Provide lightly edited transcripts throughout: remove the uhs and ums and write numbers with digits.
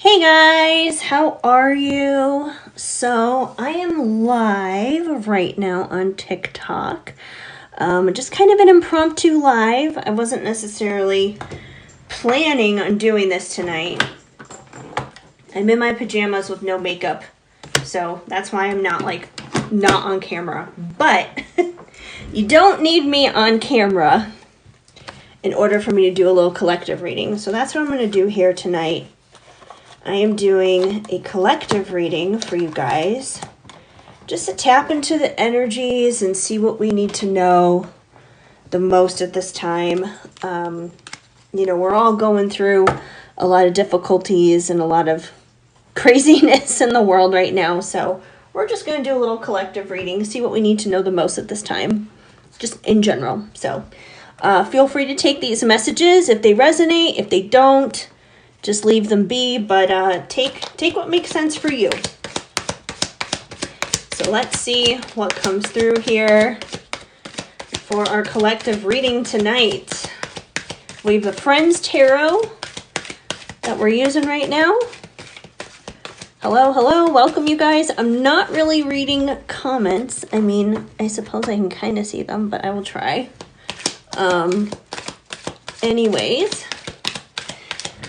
Hey guys, how are you? So I am live right now on TikTok. Just kind of an impromptu live. I wasn't necessarily planning on doing this tonight. I'm in my pajamas with no makeup, so that's why I'm not on camera. But you don't need me on camera in order for me to do a little collective reading. So that's what I'm going to do here tonight. I am doing a collective reading for you guys, just to tap into the energies and see what we need to know the most at this time. We're all going through a lot of difficulties and a lot of craziness in the world right now, so we're just going to do a little collective reading, see what we need to know the most at this time, just in general. So feel free to take these messages if they resonate. If they don't, just leave them be, but take what makes sense for you. So let's see what comes through here for our collective reading tonight. We have the Friends Tarot that we're using right now. Hello, welcome you guys. I'm not really reading comments. I mean, I suppose I can kind of see them, but I will try. Anyways.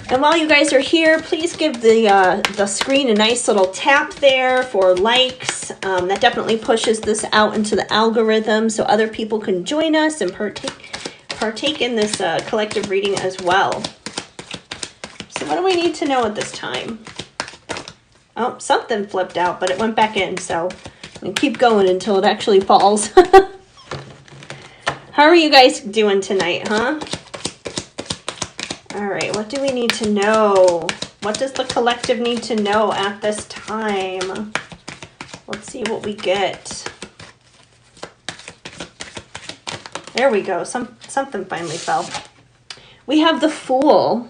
And while you guys are here, please give the screen a nice little tap there for likes. That definitely pushes this out into the algorithm so other people can join us and partake in this collective reading as well. So what do we need to know at this time? Oh, something flipped out, but it went back in, so I'm going to keep going until it actually falls. How are you guys doing tonight, huh? All right, what do we need to know? What does the collective need to know at this time? Let's see what we get. There we go. Something finally fell. We have the Fool.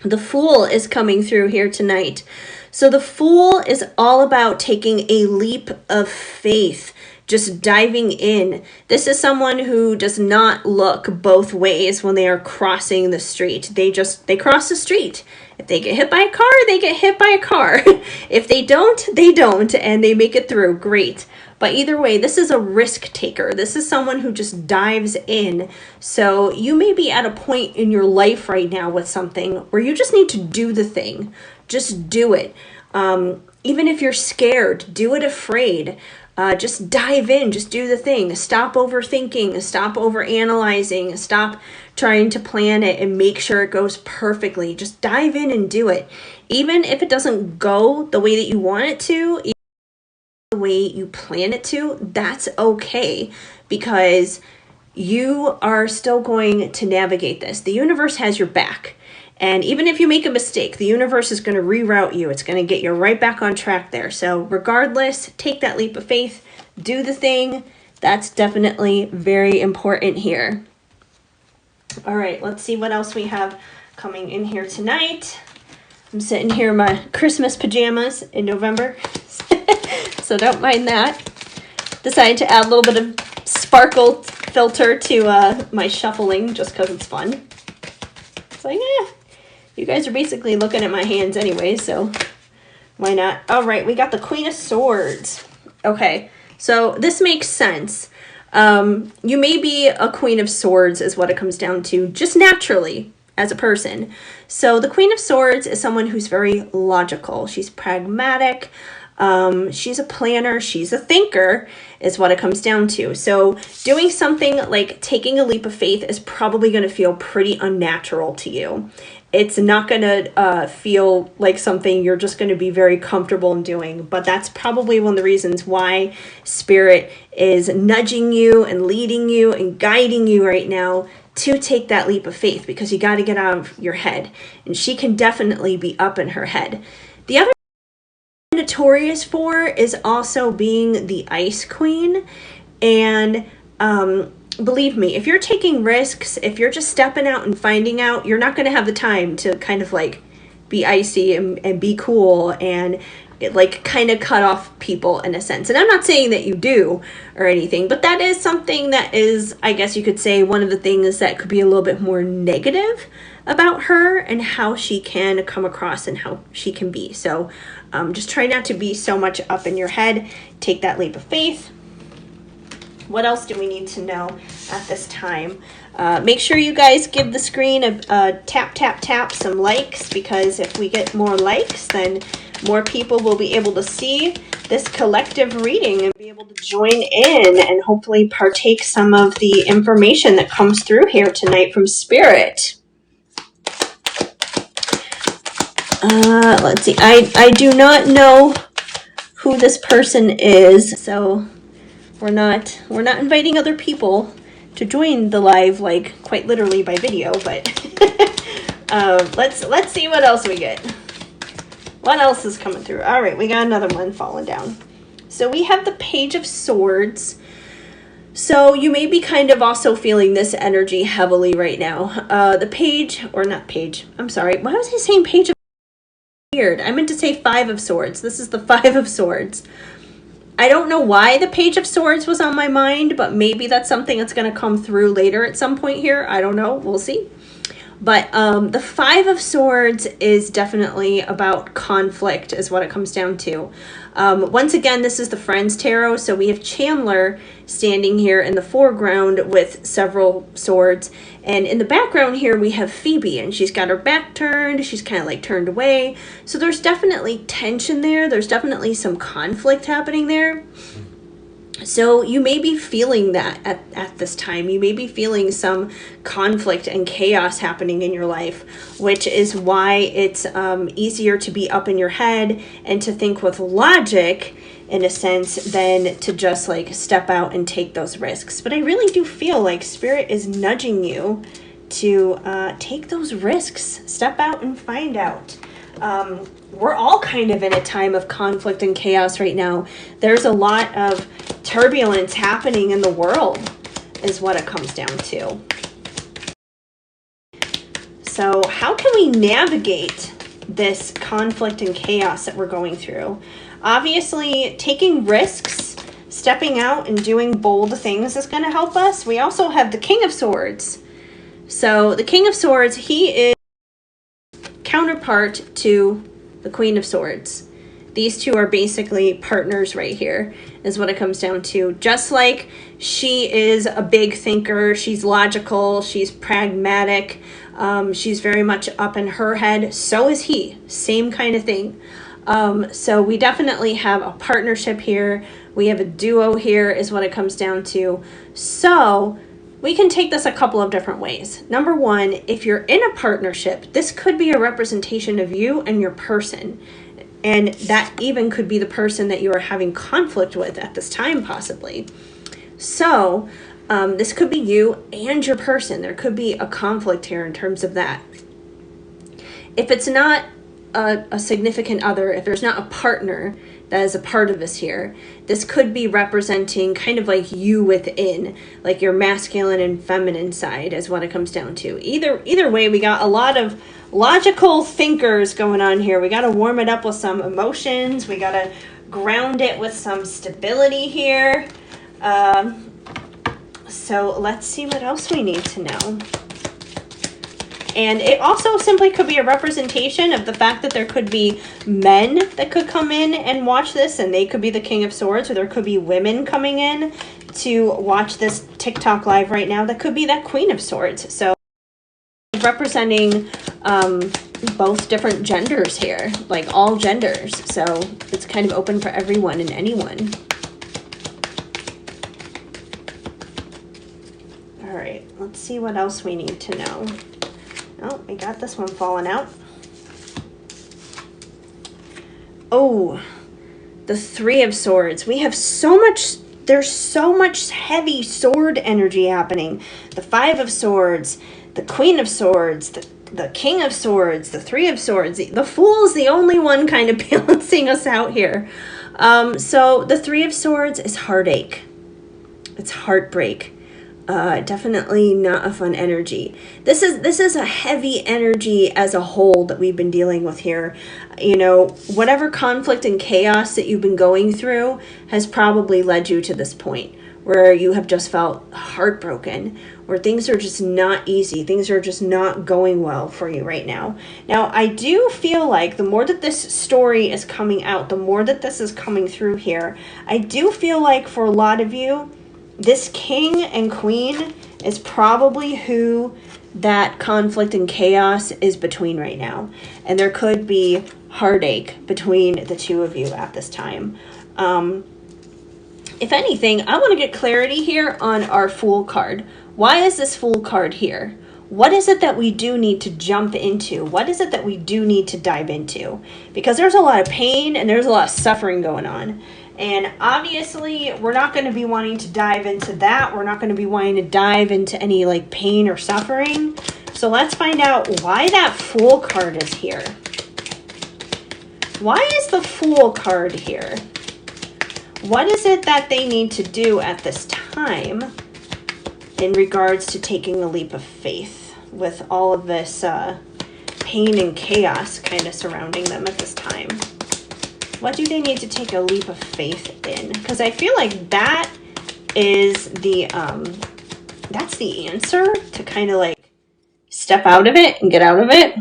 The Fool is coming through here tonight. So the Fool is all about taking a leap of faith. Just diving in. This is someone who does not look both ways when they are crossing the street. They cross the street. If they get hit by a car, they get hit by a car. If they don't, they don't, and they make it through. Great. But either way, this is a risk taker. This is someone who just dives in. So you may be at a point in your life right now with something where you just need to do the thing. Just do it. Even if you're scared, do it afraid. Just dive in, just do the thing. Stop overthinking, stop overanalyzing, stop trying to plan it and make sure it goes perfectly. Just dive in and do it. Even if it doesn't go the way that you want it to, even the way you plan it to, that's okay, because you are still going to navigate this. The universe has your back. And even if you make a mistake, the universe is going to reroute you. It's going to get you right back on track there. So regardless, take that leap of faith, do the thing. That's definitely very important here. All right, let's see what else we have coming in here tonight. I'm sitting here in my Christmas pajamas in November, so don't mind that. Decided to add a little bit of sparkle filter to my shuffling just because it's fun. It's like, you guys are basically looking at my hands anyway, so why not? All right, we got the Queen of Swords. Okay, so this makes sense. You may be a Queen of Swords is what it comes down to, just naturally as a person. So the Queen of Swords is someone who's very logical. She's pragmatic. She's a planner. She's a thinker is what it comes down to. So doing something like taking a leap of faith is probably going to feel pretty unnatural to you. It's not going to feel like something you're just going to be very comfortable in doing. But that's probably one of the reasons why Spirit is nudging you and leading you and guiding you right now to take that leap of faith, because you got to get out of your head. And she can definitely be up in her head. The other notorious for is also being the Ice Queen. And believe me, if you're taking risks, if you're just stepping out and finding out, you're not going to have the time to kind of like be icy and be cool and like kind of cut off people in a sense. And I'm not saying that you do or anything, but that is something that is, I guess you could say, one of the things that could be a little bit more negative about her and how she can come across and how she can be. So just try not to be so much up in your head. Take that leap of faith. What else do we need to know at this time? Make sure you guys give the screen a tap, tap, tap, some likes, because if we get more likes, then more people will be able to see this collective reading and be able to join in and hopefully partake some of the information that comes through here tonight from Spirit. Let's see. I do not know who this person is, so we're not inviting other people to join the live, like quite literally by video, but let's see what else we get. What else is coming through? All right, we got another one falling down. So we have the Page of Swords. So you may be kind of also feeling this energy heavily right now. The page, or not page, I'm sorry. Why was I saying Page of Weird? I meant to say Five of Swords. This is the Five of Swords. I don't know why the Page of Swords was on my mind, but maybe that's something that's going to come through later at some point here. I don't know. We'll see. But the Five of Swords is definitely about conflict is what it comes down to. Once again, this is the Friends Tarot. So we have Chandler standing here in the foreground with several swords. And in the background here, we have Phoebe, and she's got her back turned. She's kind of like turned away. So there's definitely tension there. There's definitely some conflict happening there. So you may be feeling that at this time. You may be feeling some conflict and chaos happening in your life, which is why it's easier to be up in your head and to think with logic, in a sense, than to just like step out and take those risks. But I really do feel like Spirit is nudging you to take those risks. Step out and find out. We're all kind of in a time of conflict and chaos right now. There's a lot of turbulence happening in the world is what it comes down to. So how can we navigate this conflict and chaos that we're going through? Obviously, taking risks, stepping out and doing bold things is going to help us. We also have the King of Swords. So the King of Swords, he is counterpart to the Queen of Swords. These two are basically partners right here, is what it comes down to. Just like she is a big thinker, she's logical, she's pragmatic, she's very much up in her head, so is he. Same kind of thing. So we definitely have a partnership here. We have a duo here, is what it comes down to. So we can take this a couple of different ways. Number one, if you're in a partnership, this could be a representation of you and your person. And that even could be the person that you are having conflict with at this time, possibly. So this could be you and your person. There could be a conflict here in terms of that. If it's not a significant other, if there's not a partner that is a part of this here, this could be representing kind of like you within, like your masculine and feminine side is what it comes down to. Either way, we got a lot of logical thinkers going on here. We got to warm it up with some emotions. We got to ground it with some stability here. So let's see what else we need to know. And it also simply could be a representation of the fact that there could be men that could come in and watch this, and they could be the King of Swords, or there could be women coming in to watch this TikTok live right now that could be that Queen of Swords. So representing both different genders here, like all genders. So it's kind of open for everyone and anyone. All right, let's see what else we need to know. Oh, we got this one falling out. Oh, the Three of Swords. We have so much, there's so much heavy sword energy happening. The Five of Swords, the Queen of Swords, the King of Swords, the Three of Swords. The Fool is the only one kind of balancing us out here. So the Three of Swords is heartache. It's heartbreak. Definitely not a fun energy. This is a heavy energy as a whole that we've been dealing with here. You know, whatever conflict and chaos that you've been going through has probably led you to this point where you have just felt heartbroken, where things are just not easy, things are just not going well for you right now. Now, I do feel like the more that this story is coming out, the more that this is coming through here, I do feel like for a lot of you, this king and queen is probably who that conflict and chaos is between right now. And there could be heartache between the two of you at this time. If anything, I want to get clarity here on our Fool card. Why is this Fool card here? What is it that we do need to jump into? What is it that we do need to dive into? Because there's a lot of pain and there's a lot of suffering going on. And obviously, we're not going to be wanting to dive into that. We're not going to be wanting to dive into any like pain or suffering. So let's find out why that Fool card is here. Why is the Fool card here? What is it that they need to do at this time in regards to taking the leap of faith with all of this pain and chaos kind of surrounding them at this time? What do they need to take a leap of faith in? Because I feel like that is the, that's the answer to kind of like step out of it and get out of it.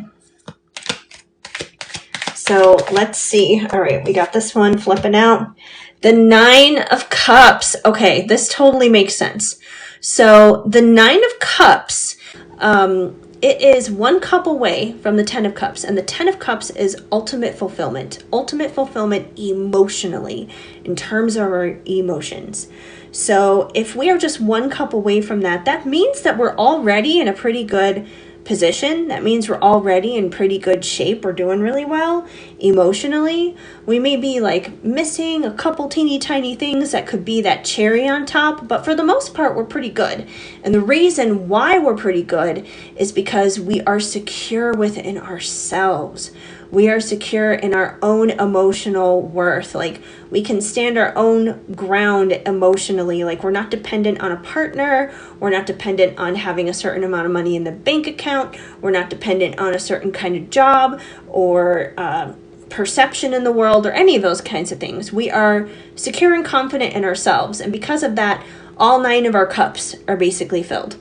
So let's see. All right, we got this one flipping out. The 9 of Cups. Okay, this totally makes sense. So the 9 of Cups, it is 1 cup away from the 10 of Cups. And the 10 of Cups is ultimate fulfillment. Ultimate fulfillment emotionally, in terms of our emotions. So if we are just 1 cup away from that, that means that we're already in a pretty good position. That means we're already in pretty good shape. We're doing really well emotionally. We may be like missing a couple teeny tiny things that could be that cherry on top, but for the most part, we're pretty good. And the reason why we're pretty good is because we are secure within ourselves. We are secure in our own emotional worth. Like we can stand our own ground emotionally. Like we're not dependent on a partner. We're not dependent on having a certain amount of money in the bank account. We're not dependent on a certain kind of job or perception in the world or any of those kinds of things. We are secure and confident in ourselves. And because of that, all 9 of our cups are basically filled.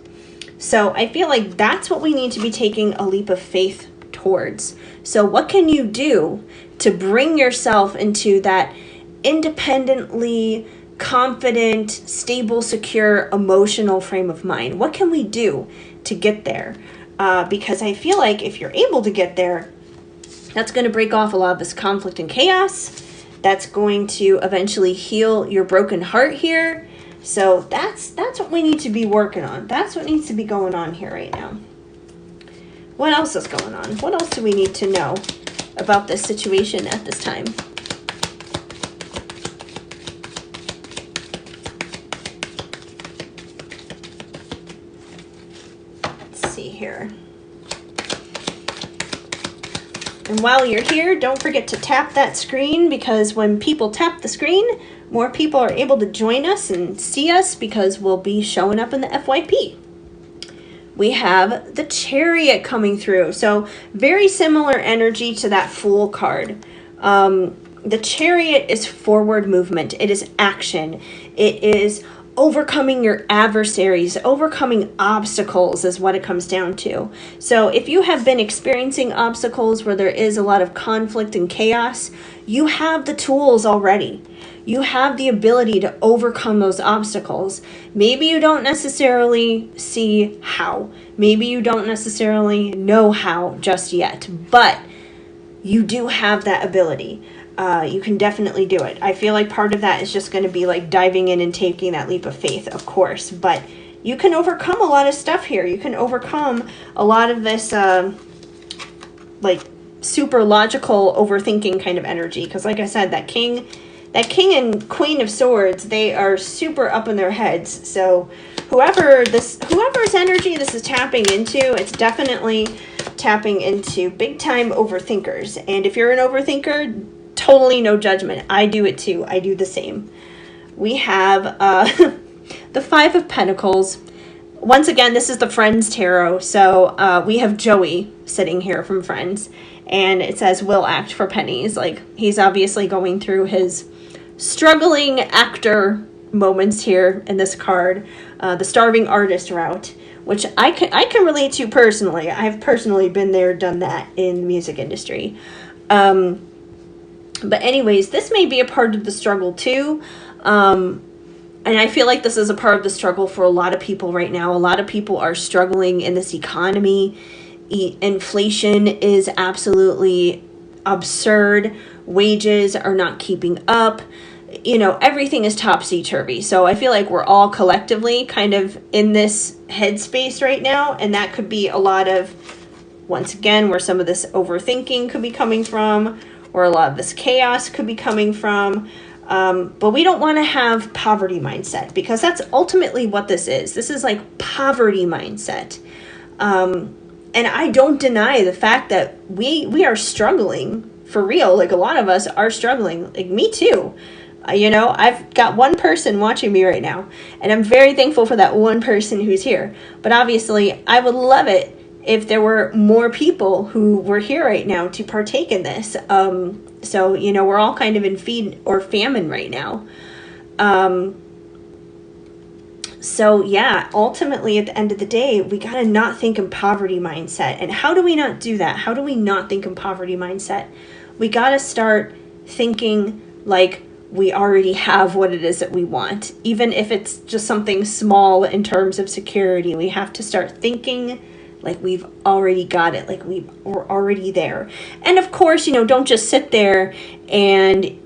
So I feel like that's what we need to be taking a leap of faith towards. So what can you do to bring yourself into that independently confident, stable, secure, emotional frame of mind? What can we do to get there? Because I feel like if you're able to get there, that's going to break off a lot of this conflict and chaos. That's going to eventually heal your broken heart here. So that's what we need to be working on. That's what needs to be going on here right now. What else is going on? What else do we need to know about this situation at this time? Let's see here. And while you're here, don't forget to tap that screen, because when people tap the screen, more people are able to join us and see us, because we'll be showing up in the FYP. We have the Chariot coming through. So very similar energy to that Fool card. The Chariot is forward movement. It is action. It is overcoming your adversaries, overcoming obstacles is what it comes down to. So if you have been experiencing obstacles where there is a lot of conflict and chaos, you have the tools already. You have the ability to overcome those obstacles. Maybe you don't necessarily see how. Maybe you don't necessarily know how just yet, but you do have that ability. You can definitely do it. I feel like part of that is just going to be like diving in and taking that leap of faith, of course, but you can overcome a lot of stuff here. You can overcome a lot of this like super logical overthinking kind of energy, because like I said, that king and queen of swords, they are super up in their heads. So whoever's energy this is tapping into, it's definitely tapping into big time overthinkers. And if you're an overthinker, totally no judgment. I do it too. I do the same. We have the 5 of Pentacles. Once again, this is the Friends Tarot. So we have Joey sitting here from Friends, and it says will act for pennies. Like he's obviously going through his struggling actor moments here in this card, the starving artist route, which I can relate to personally. I've personally been there, done that in the music industry. But anyways, this may be a part of the struggle too. And I feel like this is a part of the struggle for a lot of people right now. A lot of people are struggling in this economy. Inflation is absolutely absurd. Wages are not keeping up. You know, everything is topsy-turvy. So I feel like we're all collectively kind of in this headspace right now. And that could be a lot of, once again, where some of this overthinking could be coming from, or a lot of this chaos could be coming from. But we don't want to have poverty mindset, because that's ultimately what this is. This is like poverty mindset. And I don't deny the fact that we are struggling for real. Like, a lot of us are struggling. Like, me too. You know, I've got one person watching me right now, and I'm very thankful for that one person who's here. But obviously, I would love it if there were more people who were here right now to partake in this. So, you know, we're all kind of in feed or famine right now. So yeah, ultimately at the end of the day, we got to not think in poverty mindset. And how do we not do that? How do we not think in poverty mindset? We got to start thinking like we already have what it is that we want. Even if it's just something small in terms of security, we have to start thinking like we've already got it, like we're already there. And of course, you know, don't just sit there and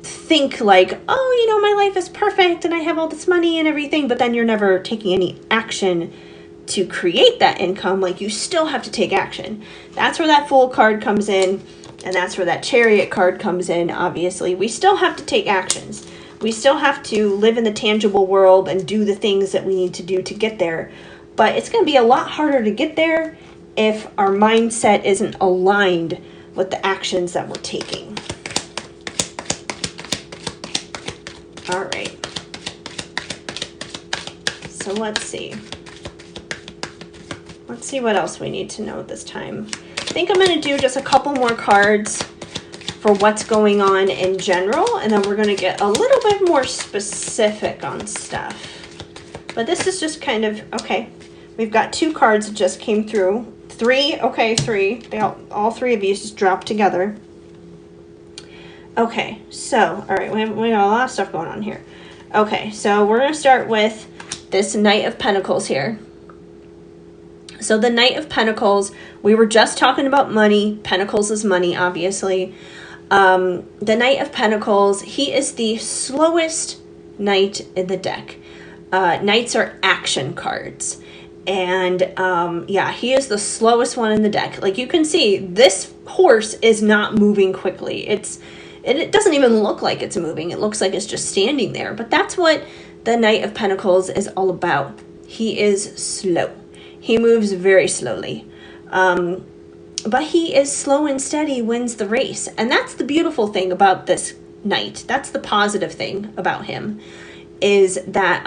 think like, oh, you know, my life is perfect and I have all this money and everything, but then you're never taking any action to create that income. Like, you still have to take action. That's where that Fool card comes in, and that's where that Chariot card comes in. Obviously, we still have to take actions. We still have to live in the tangible world and do the things that we need to do to get there. But it's going to be a lot harder to get there if our mindset isn't aligned with the actions that we're taking. All right. So let's see. Let's see what else we need to know this time. I think I'm going to do just a couple more cards for what's going on in general, and then we're going to get a little bit more specific on stuff. But this is just kind of, okay, we've got 2 cards that just came through. 3, okay, 3. They all 3 of you just dropped together. Okay, so, all right, we got a lot of stuff going on here. Okay, so we're going to start with this Knight of Pentacles here. So the Knight of Pentacles, we were just talking about money. Pentacles is money, obviously. The Knight of Pentacles, he is the slowest knight in the deck. Knights are action cards. And yeah, he is the slowest one in the deck. Like, you can see, this horse is not moving quickly. It doesn't even look like it's moving. It looks like it's just standing there. But that's what the Knight of Pentacles is all about. He is slow. He moves very slowly. But he is slow and steady, wins the race. And that's the beautiful thing about this knight. That's the positive thing about him, is that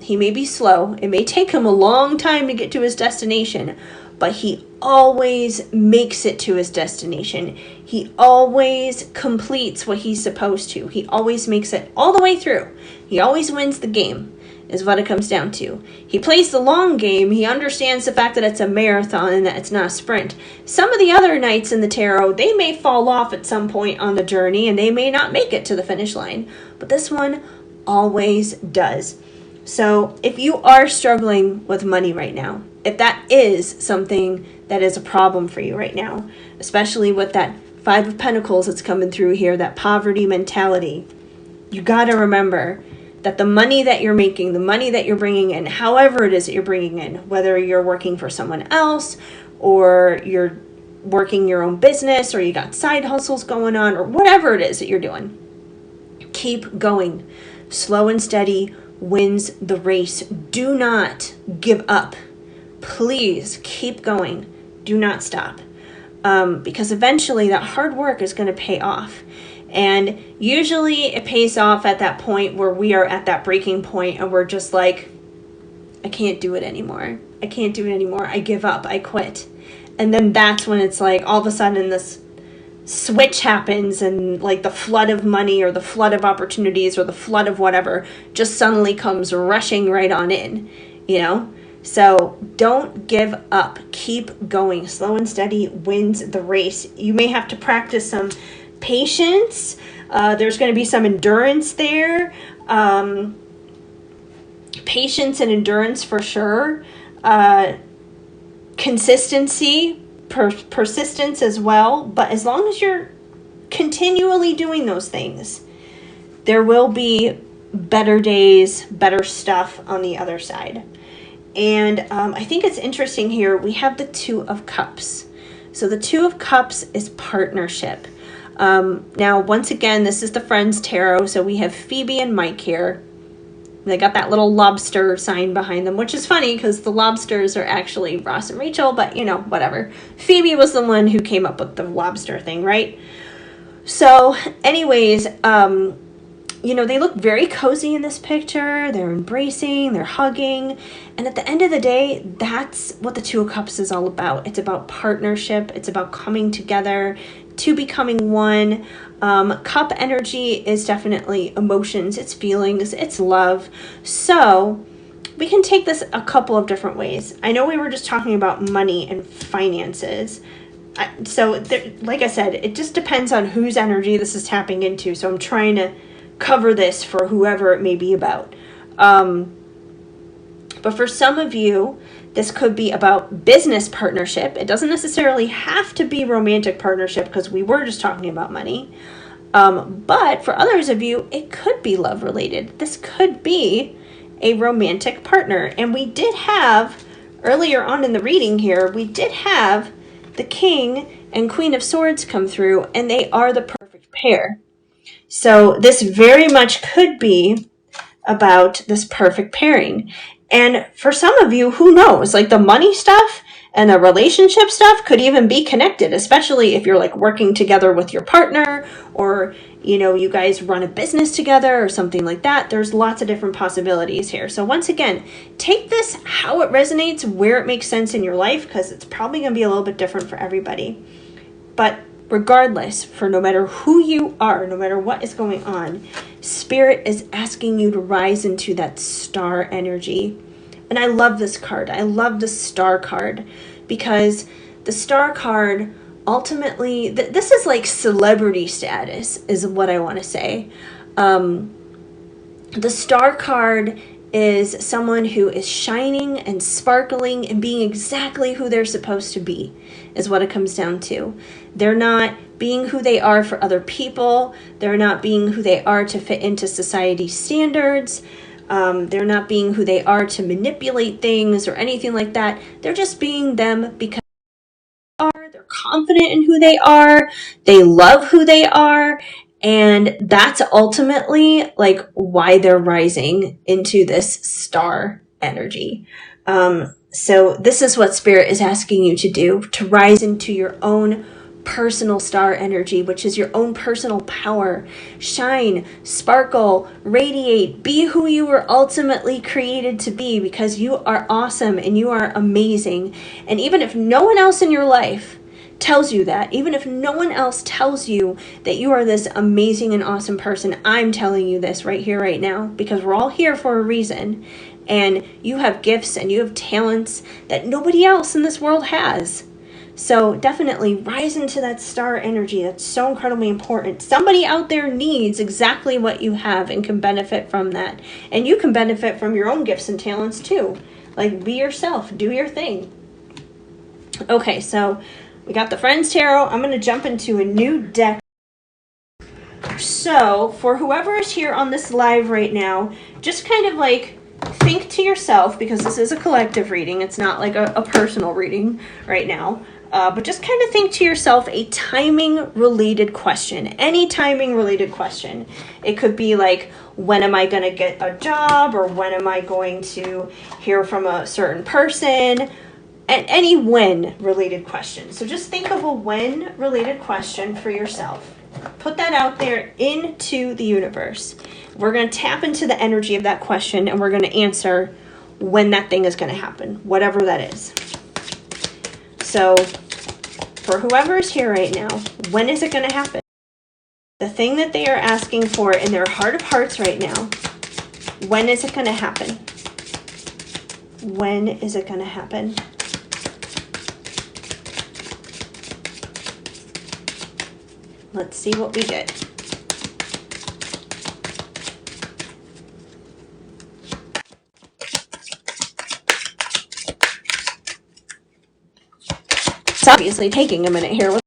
he may be slow. It may take him a long time to get to his destination, but he always makes it to his destination. He always completes what he's supposed to. He always makes it all the way through. He always wins the game, is what it comes down to. He plays the long game. He understands the fact that it's a marathon and that it's not a sprint. Some of the other knights in the tarot, they may fall off at some point on the journey and they may not make it to the finish line. But this one always does. So if you are struggling with money right now, if that is something that is a problem for you right now, especially with that 5 of Pentacles that's coming through here, that poverty mentality, you got to remember that the money that you're making, the money that you're bringing in, however it is that you're bringing in, whether you're working for someone else or you're working your own business or you got side hustles going on or whatever it is that you're doing, keep going. Slow and steady wins the race. Do not give up. Please keep going. Do not stop. Because eventually that hard work is going to pay off. And usually it pays off at that point where we are at that breaking point and we're just like, I can't do it anymore. I can't do it anymore. I give up. I quit. And then that's when it's like all of a sudden this switch happens and like the flood of money or the flood of opportunities or the flood of whatever just suddenly comes rushing right on in, you know? So don't give up. Keep going. Slow and steady wins the race. You may have to practice some patience. There's going to be some endurance there. Patience and endurance for sure. Consistency, persistence as well. But as long as you're continually doing those things, there will be better days, better stuff on the other side. And I think it's interesting here, we have the Two of Cups. So the Two of Cups is partnership. Now, once again, this is the Friends Tarot. So we have Phoebe and Mike here. They got that little lobster sign behind them, which is funny because the lobsters are actually Ross and Rachel, but you know, whatever. Phoebe was the one who came up with the lobster thing, right? So anyways, you know, they look very cozy in this picture. They're embracing, they're hugging. And at the end of the day, that's what the Two of Cups is all about. It's about partnership. It's about coming together to becoming one. Cup energy is definitely emotions, it's feelings, it's love. So we can take this a couple of different ways. I know we were just talking about money and finances. So there, like I said, it just depends on whose energy this is tapping into. So I'm trying to cover this for whoever it may be about. But for some of you, this could be about business partnership. It doesn't necessarily have to be romantic partnership because we were just talking about money. But for others of you, it could be love related. This could be a romantic partner. And we did have, earlier on in the reading here, we did have the King and Queen of Swords come through, and they are the perfect pair. So this very much could be about this perfect pairing. And for some of you, who knows, like the money stuff and the relationship stuff could even be connected, especially if you're like working together with your partner, or, you know, you guys run a business together or something like that. There's lots of different possibilities here. So once again, take this how it resonates, where it makes sense in your life, because it's probably going to be a little bit different for everybody. But regardless, for no matter who you are, no matter what is going on, Spirit is asking you to rise into that star energy. And I love this card. I love the star card because the star card ultimately, this is like celebrity status is what I want to say. The star card is someone who is shining and sparkling and being exactly who they're supposed to be, is what it comes down to. They're not being who they are for other people. They're not being who they are to fit into society's standards. They're not being who they are to manipulate things or anything like that. They're just being them because they're confident in who they are. They love who they are. And that's ultimately like why they're rising into this star energy. So this is what Spirit is asking you to do, to rise into your own personal star energy, which is your own personal power. Shine, sparkle, radiate, be who you were ultimately created to be, because you are awesome and you are amazing. And even if no one else in your life tells you that, even if no one else tells you that you are this amazing and awesome person, I'm telling you this right here, right now, because we're all here for a reason. And you have gifts and you have talents that nobody else in this world has. So definitely rise into that star energy. That's so incredibly important. Somebody out there needs exactly what you have and can benefit from that. And you can benefit from your own gifts and talents too. Like, be yourself, do your thing. Okay, so we got the Friends Tarot. I'm going to jump into a new deck. So for whoever is here on this live right now, just kind of like think to yourself, because this is a collective reading. It's not like a personal reading right now. But just kind of think to yourself a timing related question, any timing related question. It could be like, when am I going to get a job? Or when am I going to hear from a certain person? And any when related question. So just think of a when related question for yourself. Put that out there into the universe. We're going to tap into the energy of that question and we're going to answer when that thing is going to happen, whatever that is. So for whoever's here right now, when is it going to happen? The thing that they are asking for in their heart of hearts right now, when is it going to happen? When is it going to happen? Let's see what we get. It's obviously taking a minute here.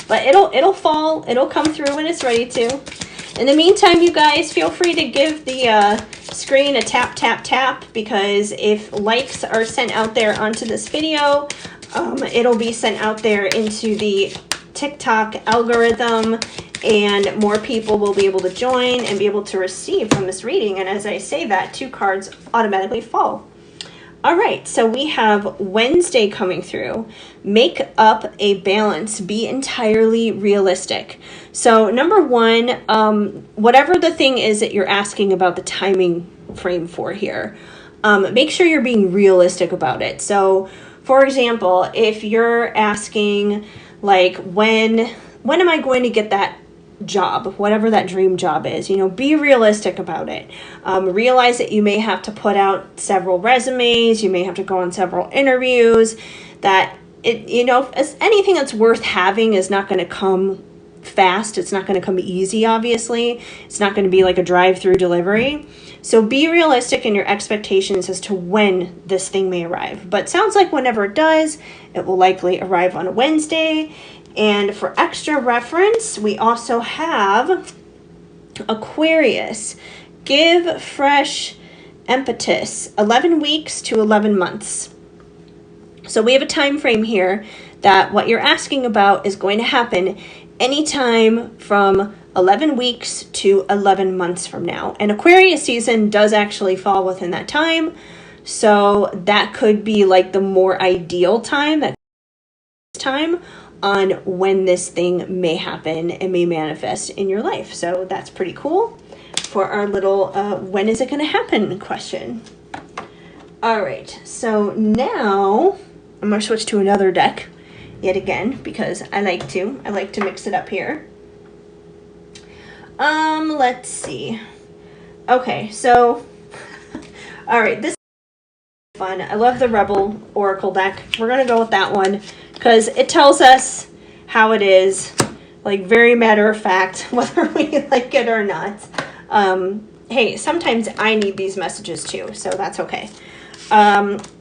But it'll fall, it'll come through when it's ready to. In the meantime, you guys, feel free to give the screen a tap, tap, tap, because if likes are sent out there onto this video, it'll be sent out there into the TikTok algorithm, and more people will be able to join and be able to receive from this reading. And as I say that, 2 cards automatically fall. All right, so we have Wednesday coming through. Make up a balance. Be entirely realistic. So number 1, whatever the thing is that you're asking about the timing frame for here, make sure you're being realistic about it. So for example, if you're asking like, when am I going to get that job, whatever that dream job is, be realistic about it. Realize that you may have to put out several resumes, you may have to go on several interviews, that as anything that's worth having is not going to come fast. It's not going to come easy, obviously. It's not going to be like a drive-through delivery. So be realistic in your expectations as to when this thing may arrive. But sounds like whenever it does, it will likely arrive on a Wednesday. And for extra reference, we also have Aquarius. Give fresh impetus, 11 weeks to 11 months. So we have a time frame here that what you're asking about is going to happen anytime from 11 weeks to 11 months from now. And Aquarius season does actually fall within that time. So that could be like the more ideal time, on when this thing may happen and may manifest in your life. So that's pretty cool for our little when is it going to happen question. All right, so now I'm going to switch to another deck yet again, because I like to mix it up here. Let's see. Okay, so all right, this is fun. I love the Rebel Oracle deck. We're going to go with that one because it tells us how it is, like very matter of fact, whether we like it or not. Hey, sometimes I need these messages too, so that's okay.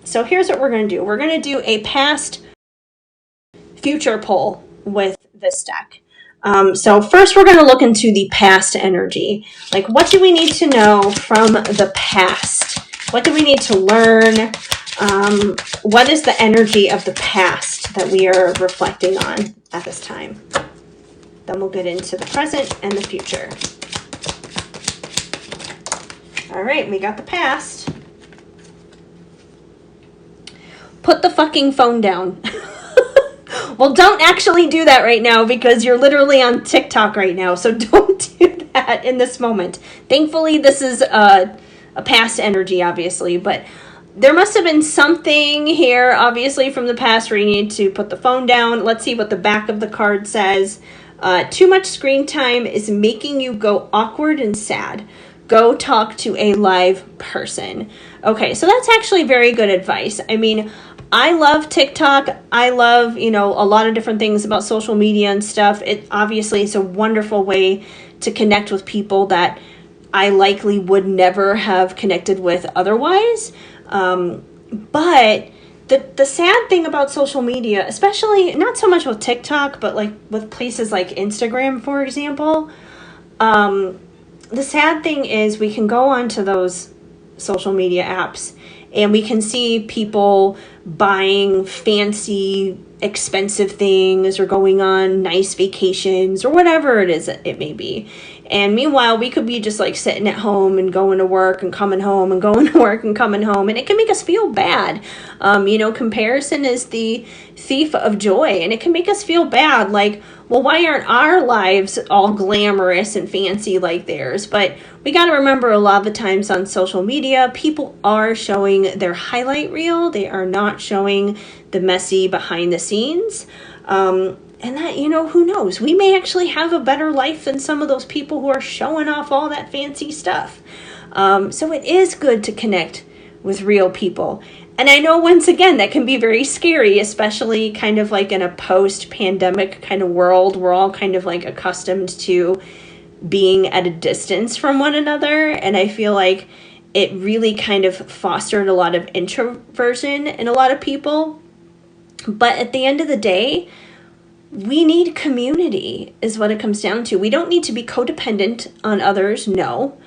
So here's what we're going to do. We're going to do a past future poll with this deck. So first we're going to look into the past energy. Like, what do we need to know from the past? What do we need to learn? What is the energy of the past that we are reflecting on at this time? Then we'll get into the present and the future. All right, we got the past. Put the fucking phone down. Well, don't actually do that right now because you're literally on TikTok right now. So don't do that in this moment. Thankfully, this is a past energy, obviously, but there must have been something here, obviously, from the past where you need to put the phone down. Let's see what the back of the card says. Too much screen time is making you go awkward and sad. Go talk to a live person. Okay, so that's actually very good advice. I mean, I love TikTok. I love, a lot of different things about social media and stuff. Obviously, it's a wonderful way to connect with people that I likely would never have connected with otherwise. But the sad thing about social media, especially not so much with TikTok, but like with places like Instagram, for example, the sad thing is we can go onto those social media apps and we can see people buying fancy, expensive things or going on nice vacations or whatever it is it may be. And meanwhile, we could be just like sitting at home and going to work and coming home and going to work and coming home. And it can make us feel bad. Comparison is the thief of joy. And it can make us feel bad. Like, well, why aren't our lives all glamorous and fancy like theirs? But we got to remember, a lot of the times on social media, people are showing their highlight reel. They are not showing the messy behind the scenes. And that, who knows? We may actually have a better life than some of those people who are showing off all that fancy stuff. So it is good to connect with real people. And I know, once again, that can be very scary, especially kind of like in a post-pandemic kind of world. We're all kind of like accustomed to being at a distance from one another. And I feel like it really kind of fostered a lot of introversion in a lot of people. But at the end of the day, we need community is what it comes down to. We don't need to be codependent on others, no.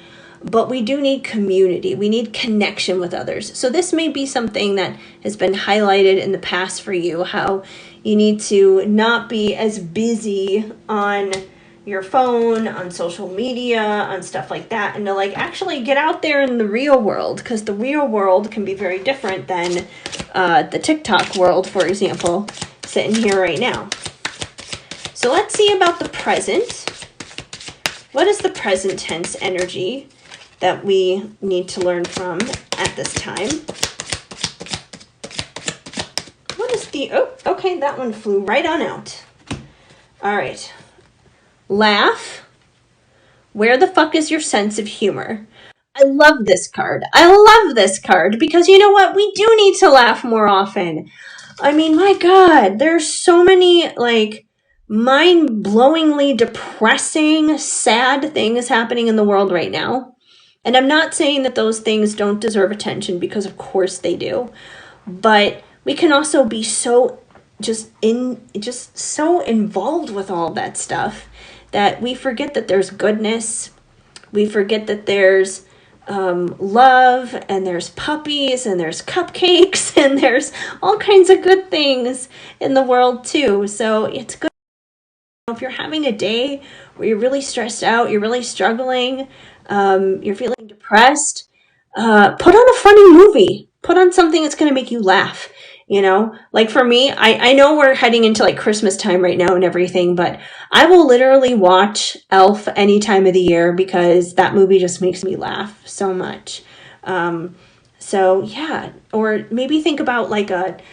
But we do need community. We need connection with others. So this may be something that has been highlighted in the past for you, how you need to not be as busy on your phone, on social media, on stuff like that, and to like actually get out there in the real world, because the real world can be very different than the TikTok world, for example, sitting here right now. So let's see about the present. What is the present tense energy that we need to learn from at this time? What is the, okay, that one flew right on out. All right. Laugh. Where the fuck is your sense of humor? I love this card. I love this card because you know what? We do need to laugh more often. I mean, my God, there's so many like mind-blowingly depressing, sad things happening in the world right now. And I'm not saying that those things don't deserve attention, because of course they do. But we can also be so so involved with all that stuff that we forget that there's goodness. We forget that there's love, and there's puppies, and there's cupcakes, and there's all kinds of good things in the world too. So it's good. If you're having a day where you're really stressed out, you're really struggling, you're feeling depressed, put on a funny movie. Put on something that's going to make you laugh. Like for me, I know we're heading into like Christmas time right now and everything, but I will literally watch Elf any time of the year because that movie just makes me laugh so much. So yeah, or maybe think about like a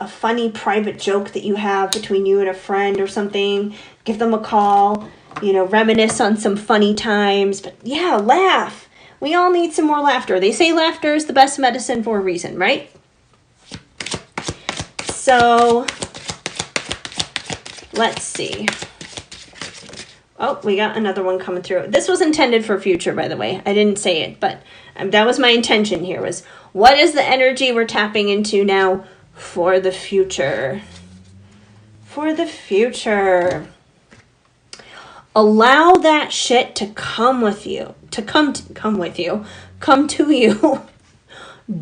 funny private joke that you have between you and a friend or something. Give them a call, reminisce on some funny times, but yeah, laugh. We all need some more laughter. They say laughter is the best medicine for a reason, right? So, let's see. Oh, we got another one coming through. This was intended for future, by the way. I didn't say it, but that was my intention here, was what is the energy we're tapping into now for the future? For the future. Allow that shit to come with you, come to you.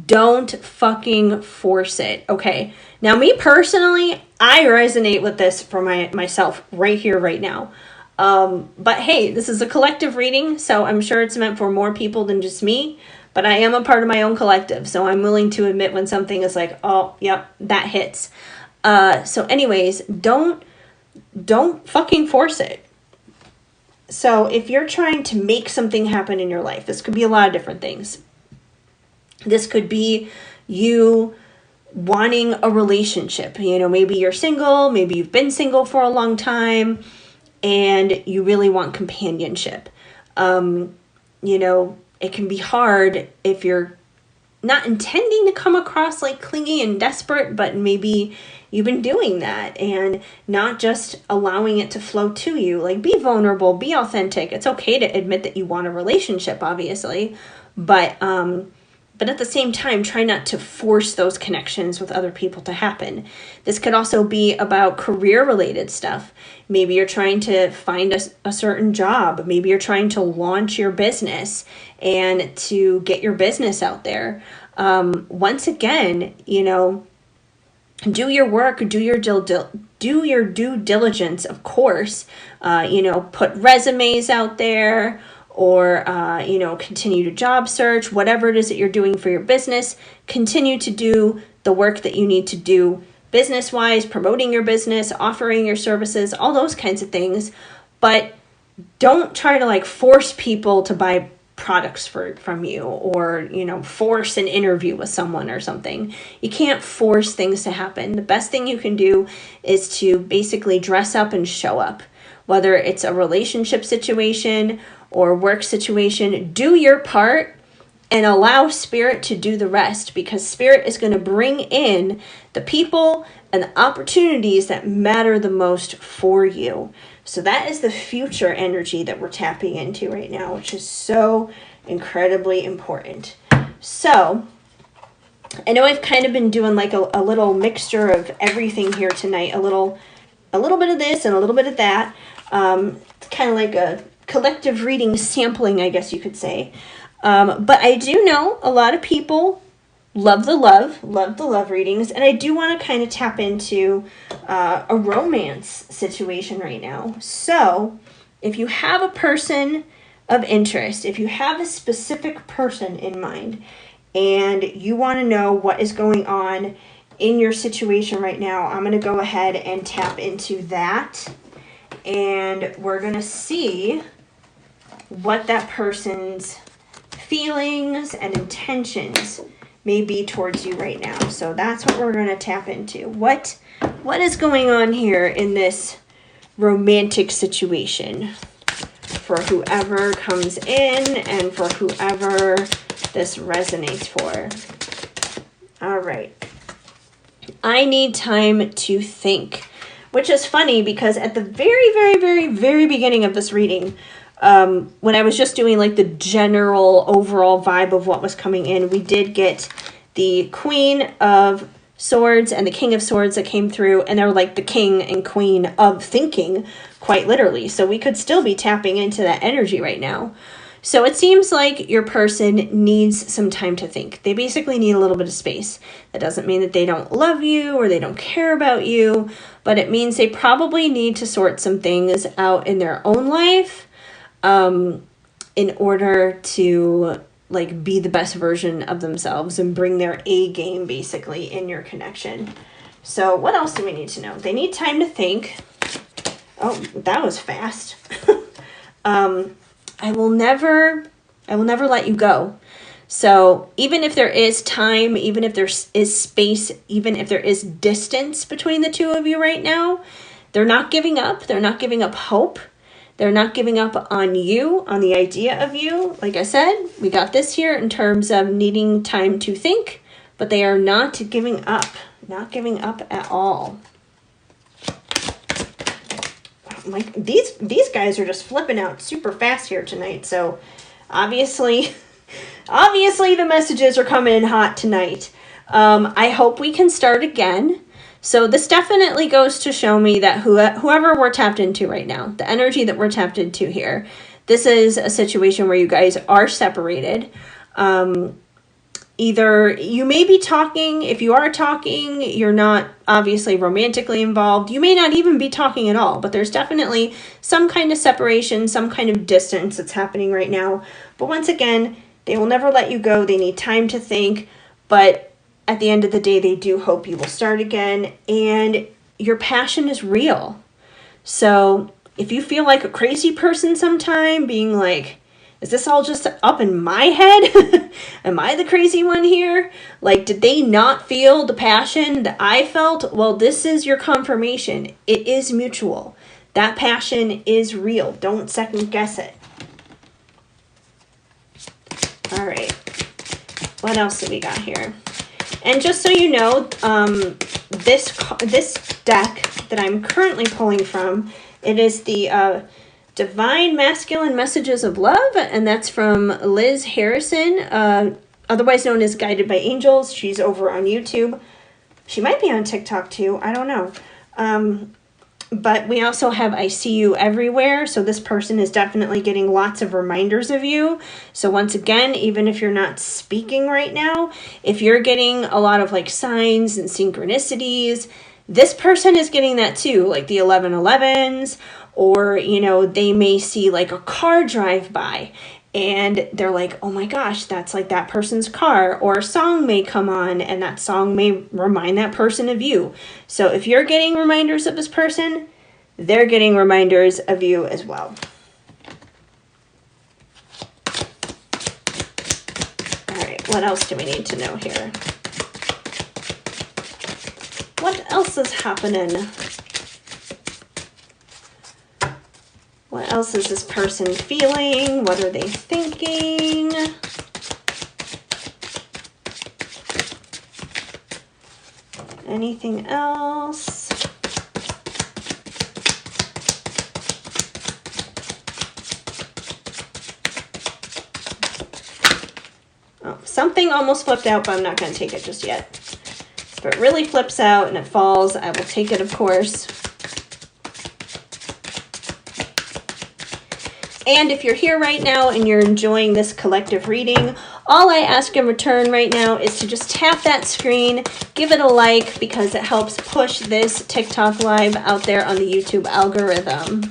Don't fucking force it, okay? Now, me personally, I resonate with this for myself right here, right now. But hey, this is a collective reading, so I'm sure it's meant for more people than just me. But I am a part of my own collective, so I'm willing to admit when something is like, oh, yep, that hits. So anyways, don't fucking force it. So if you're trying to make something happen in your life, this could be a lot of different things. This could be you wanting a relationship. Maybe you're single, maybe you've been single for a long time, and you really want companionship. It can be hard if you're not intending to come across like clingy and desperate, but maybe you've been doing that and not just allowing it to flow to you. Like, be vulnerable, be authentic. It's okay to admit that you want a relationship, obviously, but at the same time, try not to force those connections with other people to happen. This could also be about career-related stuff. Maybe you're trying to find a certain job. Maybe you're trying to launch your business and to get your business out there. Once again, do your work, do your due diligence, of course. Put resumes out there, or continue to job search, whatever it is that you're doing for your business. Continue to do the work that you need to do business-wise, promoting your business, offering your services, all those kinds of things. But don't try to force people to buy products from you, or force an interview with someone or something. You can't force things to happen. The best thing you can do is to basically dress up and show up, whether it's a relationship situation or work situation. Do your part and allow Spirit to do the rest, because Spirit is going to bring in the people and the opportunities that matter the most for you. So that is the future energy that we're tapping into right now, which is so incredibly important. So I know I've kind of been doing a little mixture of everything here tonight, a little bit of this and a little bit of that. It's kind of like a collective reading sampling, I guess you could say. But I do know a lot of people love the love readings, and I do want to kind of tap into a romance situation right now. So if you have a person of interest, if you have a specific person in mind, and you want to know what is going on in your situation right now, I'm going to go ahead and tap into that, and we're going to see what that person's feelings and intentions may be towards you right now. So that's what we're going to tap into. What is going on here in this romantic situation for whoever comes in and for whoever this resonates for? All right. I need time to think, which is funny because at the very, very, very, very beginning of this reading, when I was just doing the general overall vibe of what was coming in, we did get the Queen of Swords and the King of Swords that came through, and they're the king and queen of thinking, quite literally. So we could still be tapping into that energy right now. So it seems like your person needs some time to think. They basically need a little bit of space. That doesn't mean that they don't love you or they don't care about you, but it means they probably need to sort some things out in their own life, in order to be the best version of themselves and bring their A game basically in your connection. So what else do we need to know? They need time to think. Oh, that was fast. I will never let you go. So even if there is time, even if there is space, even if there is distance between the two of you right now, they're not giving up. They're not giving up hope. They're not giving up on you, on the idea of you. Like I said, we got this here in terms of needing time to think, but they are not giving up. Not giving up at all. These guys are just flipping out super fast here tonight. So obviously the messages are coming in hot tonight. I hope we can start again. So this definitely goes to show me that whoever we're tapped into right now, the energy that we're tapped into here, this is a situation where you guys are separated. Either you may be talking. If you are talking, you're not obviously romantically involved. You may not even be talking at all, but there's definitely some kind of separation, some kind of distance that's happening right now. But once again, they will never let you go. They need time to think, but at the end of the day, they do hope you will start again, and your passion is real. So if you feel like a crazy person sometime, being like, is this all just up in my head? Am I the crazy one here? Did they not feel the passion that I felt? Well, this is your confirmation. It is mutual. That passion is real. Don't second guess it. All right. What else do we got here? And just so you know, this deck that I'm currently pulling from, it is the Divine Masculine Messages of Love, and that's from Liz Harrison, otherwise known as Guided by Angels. She's over on YouTube. She might be on TikTok too. I don't know. But we also have I see you everywhere. So this person is definitely getting lots of reminders of you. So once again, even if you're not speaking right now, if you're getting a lot of like signs and synchronicities, this person is getting that too, like the 1111s, or, you know, they may see like a car drive by and they're like, oh my gosh, that's like that person's car, or a song may come on and that song may remind that person of you. So if you're getting reminders of this person, they're getting reminders of you as well. All right, what else do we need to know here? What else is happening? What else is this person feeling? What are they thinking? Anything else? Oh, something almost flipped out, but I'm not going to take it just yet. If it really flips out and it falls, I will take it, of course. And if you're here right now and you're enjoying this collective reading, all I ask in return right now is to just tap that screen, give it a like, because it helps push this TikTok live out there on the YouTube algorithm.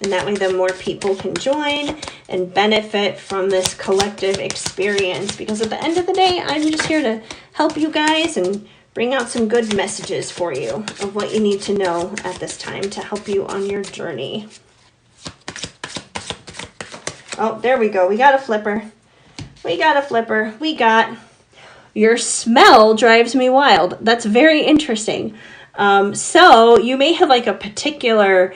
And that way then more people can join and benefit from this collective experience. Because at the end of the day, I'm just here to help you guys and bring out some good messages for you of what you need to know at this time to help you on your journey. Oh, there we go. We got a flipper. We got a flipper. We got your smell drives me wild. That's very interesting. So you may have like a particular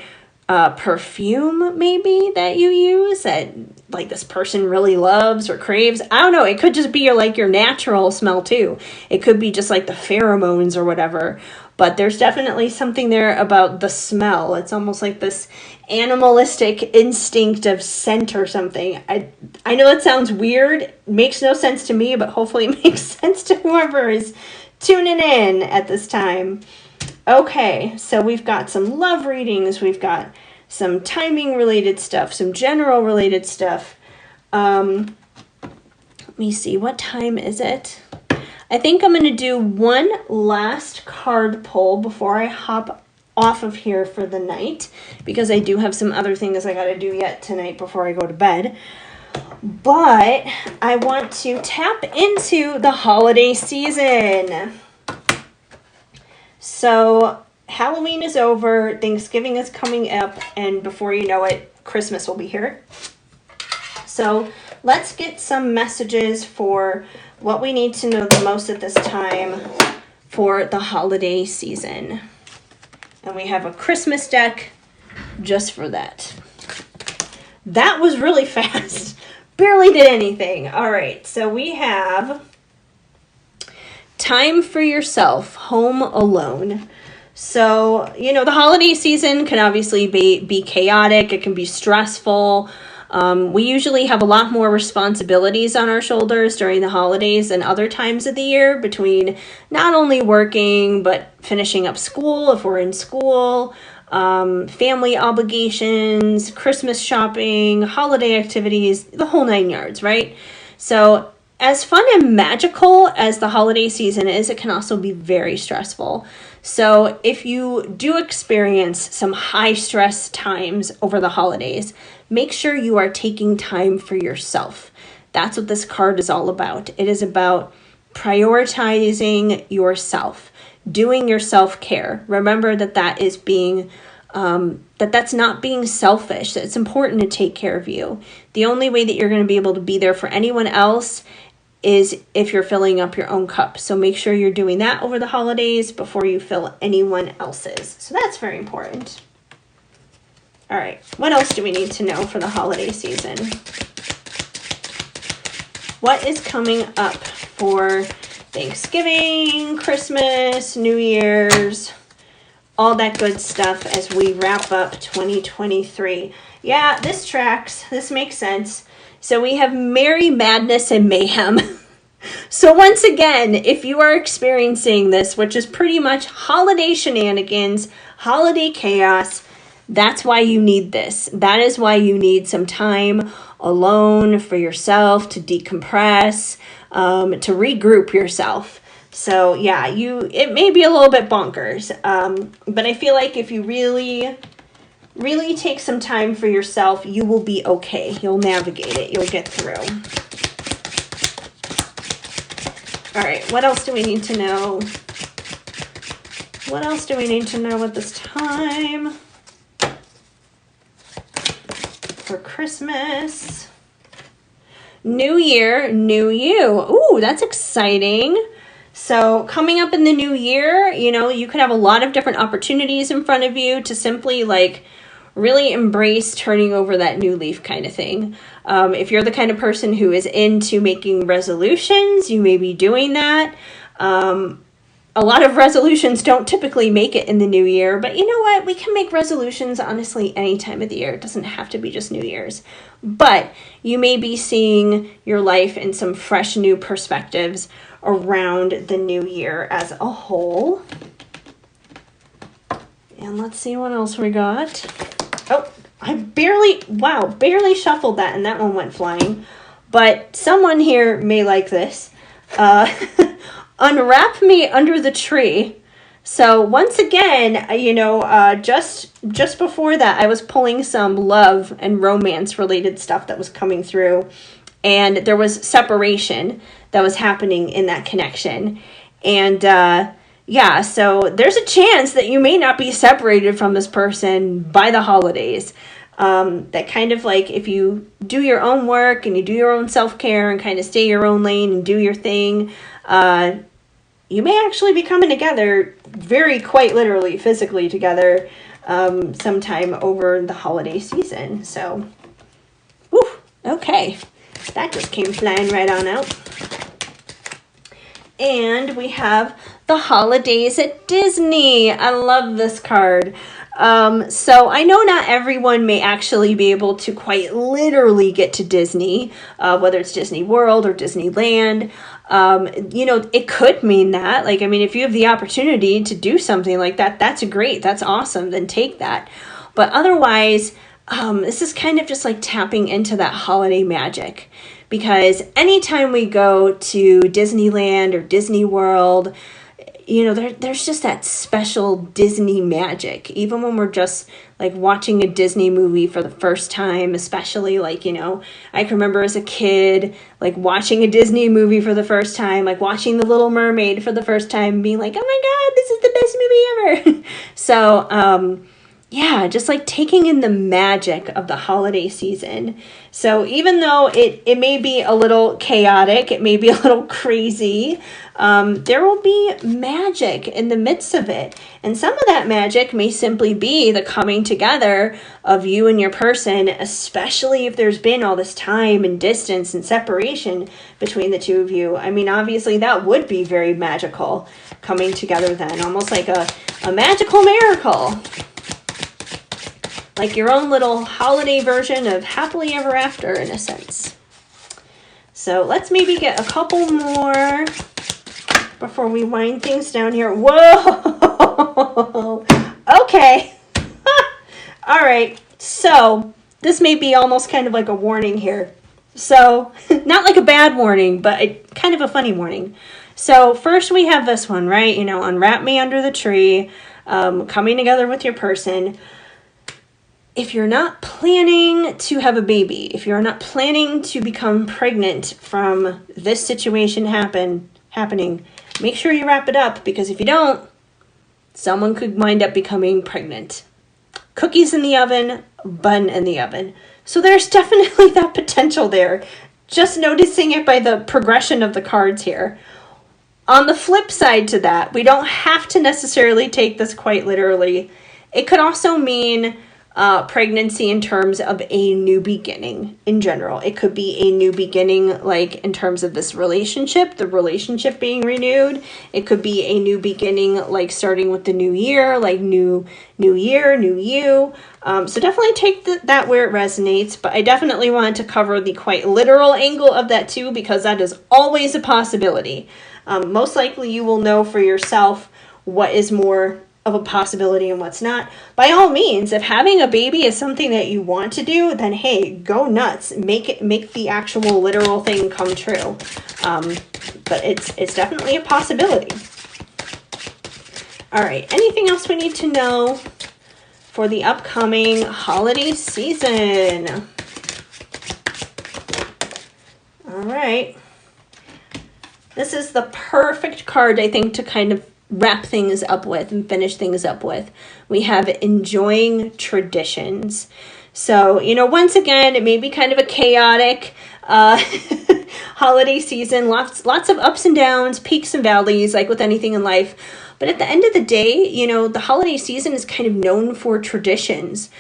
perfume maybe that you use that like this person really loves or craves. I don't know. It could just be your natural smell too. It could be just like the pheromones or whatever. But there's definitely something there about the smell. It's almost like this animalistic instinct of scent or something. I know it sounds weird. It makes no sense to me, but hopefully it makes sense to whoever is tuning in at this time. Okay, so we've got some love readings. We've got some timing related stuff, some general related stuff. Let me see, what time is it? I think I'm going to do one last card pull before I hop off of here for the night, because I do have some other things I got to do yet tonight before I go to bed. But I want to tap into the holiday season. So Halloween is over, Thanksgiving is coming up, and before you know it, Christmas will be here. So let's get some messages for what we need to know the most at this time for the holiday season. And we have a Christmas deck just for that. That was really fast. Barely did anything. All right, so we have time for yourself, home alone. So, you know, the holiday season can obviously be chaotic. It can be stressful. We usually have a lot more responsibilities on our shoulders during the holidays than other times of the year, between not only working, but finishing up school if we're in school, family obligations, Christmas shopping, holiday activities, the whole 9 yards, right? So as fun and magical as the holiday season is, it can also be very stressful. So if you do experience some high stress times over the holidays, make sure you are taking time for yourself. That's what this card is all about. It is about prioritizing yourself, doing your self-care. Remember that is being, that's not being selfish. It's important to take care of you. The only way that you're going to be able to be there for anyone else is if you're filling up your own cup. So make sure you're doing that over the holidays before you fill anyone else's. So that's very important. All right, what else do we need to know for the holiday season? What is coming up for Thanksgiving, Christmas, New Year's, all that good stuff as we wrap up 2023? Yeah, this tracks. This makes sense. So we have merry madness and mayhem. So once again, if you are experiencing this, which is pretty much holiday shenanigans, holiday chaos. That's why you need this. That is why you need some time alone for yourself to decompress, to regroup yourself. So yeah, it may be a little bit bonkers, but I feel like if you really take some time for yourself, you will be okay. You'll navigate it. You'll get through. All right, what else do we need to know? What else do we need to know at this time? For Christmas. New year, new you. Ooh, that's exciting. So coming up in the new year, you could have a lot of different opportunities in front of you to simply really embrace turning over that new leaf kind of thing. If you're the kind of person who is into making resolutions, you may be doing that. A lot of resolutions don't typically make it in the new year, but you know what? We can make resolutions honestly any time of the year. It doesn't have to be just New Year's. But you may be seeing your life in some fresh new perspectives around the new year as a whole. And let's see what else we got. Oh, I barely shuffled that and that one went flying. But someone here may like this. Unwrap me under the tree. So once again, just before that, I was pulling some love and romance related stuff that was coming through. And there was separation that was happening in that connection. And so there's a chance that you may not be separated from this person by the holidays. That kind of if you do your own work and you do your own self-care and kind of stay your own lane and do your thing, you may actually be coming together quite literally, physically together sometime over the holiday season. So, okay. That just came flying right on out. And we have the holidays at Disney. I love this card. So I know not everyone may actually be able to quite literally get to Disney, whether it's Disney World or Disneyland. It could mean that. If you have the opportunity to do something like that, that's great. That's awesome. Then take that. But otherwise, this is kind of just tapping into that holiday magic. Because anytime we go to Disneyland or Disney World, there's just that special Disney magic. Even when we're just watching a Disney movie for the first time, especially I can remember as a kid, watching a Disney movie for the first time, watching The Little Mermaid for the first time, being like, oh my God, this is the best movie ever. So, just taking in the magic of the holiday season. So even though it may be a little chaotic, it may be a little crazy, there will be magic in the midst of it. And some of that magic may simply be the coming together of you and your person, especially if there's been all this time and distance and separation between the two of you. Obviously that would be very magical coming together then, almost like a magical miracle. Like your own little holiday version of happily ever after, in a sense. So let's maybe get a couple more before we wind things down here. Whoa! Okay. All right. So this may be almost kind of like a warning here. So not like a bad warning, but kind of a funny warning. So first we have this one, right? Unwrap me under the tree, coming together with your person. If you're not planning to have a baby, if you're not planning to become pregnant from this situation happening, make sure you wrap it up, because if you don't, someone could wind up becoming pregnant. Cookies in the oven, bun in the oven. So there's definitely that potential there. Just noticing it by the progression of the cards here. On the flip side to that, we don't have to necessarily take this quite literally. It could also mean pregnancy in terms of a new beginning in general. It could be a new beginning, in terms of this relationship, the relationship being renewed. It could be a new beginning, starting with the new year, new year, new you. So definitely take that where it resonates, but I definitely wanted to cover the quite literal angle of that too, because that is always a possibility. Most likely you will know for yourself what is more of a possibility and what's not. By all means, if having a baby is something that you want to do, then hey, go nuts. Make the actual literal thing come true. But it's definitely a possibility. All right, anything else we need to know for the upcoming holiday season? All right. This is the perfect card, I think, to kind of wrap things up with and finish things up with. We have enjoying traditions. So, once again, it may be kind of a chaotic holiday season. Lots of ups and downs, peaks and valleys, like with anything in life. But at the end of the day, the holiday season is kind of known for traditions.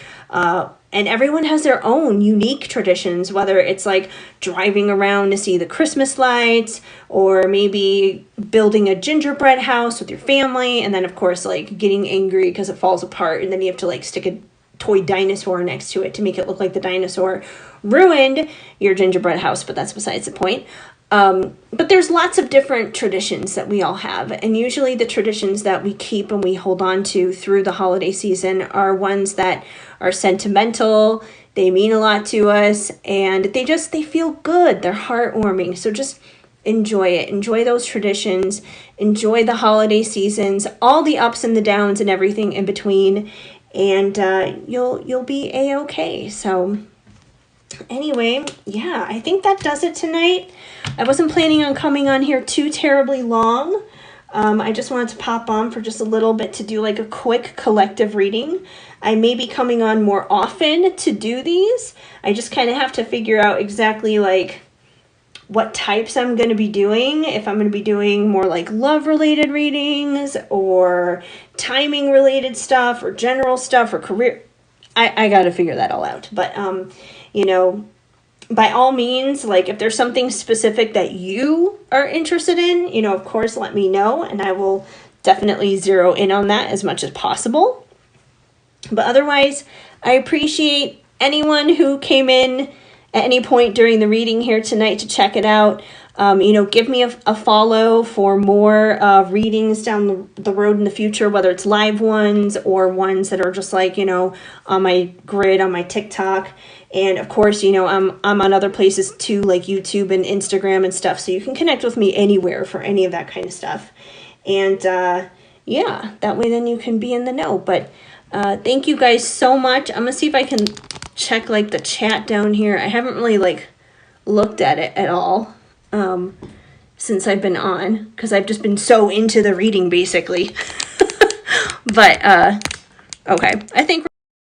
And everyone has their own unique traditions, whether it's like driving around to see the Christmas lights, or maybe building a gingerbread house with your family, and then of course like getting angry because it falls apart, and then you have to like stick a toy dinosaur next to it to make it look like the dinosaur ruined your gingerbread house, but that's besides the point. But there's lots of different traditions that we all have, and usually the traditions that we keep and we hold on to through the holiday season are ones that are sentimental, they mean a lot to us, and they feel good, they're heartwarming. So just enjoy it, enjoy those traditions, enjoy the holiday seasons, all the ups and the downs and everything in between, and you'll be a-okay. So anyway, yeah, I think that does it tonight. I wasn't planning on coming on here too terribly long. I just wanted to pop on for just a little bit to do like a quick collective reading. I may be coming on more often to do these. I just kind of have to figure out exactly like what types I'm going to be doing. If I'm going to be doing more like love related readings or timing related stuff or general stuff or career. I got to figure that all out. But, by all means, like if there's something specific that you are interested in, of course, let me know, and I will definitely zero in on that as much as possible. But otherwise, I appreciate anyone who came in at any point during the reading here tonight to check it out. Give me a follow for more readings down the road in the future, whether it's live ones or ones that are just like, on my grid, on my TikTok. And of course, I'm on other places too, like YouTube and Instagram and stuff. So you can connect with me anywhere for any of that kind of stuff. And yeah, that way then you can be in the know. But thank you guys so much. I'm going to see if I can check like the chat down here. I haven't really like looked at it at all since I've been on, because I've just been so into the reading basically. But okay, I think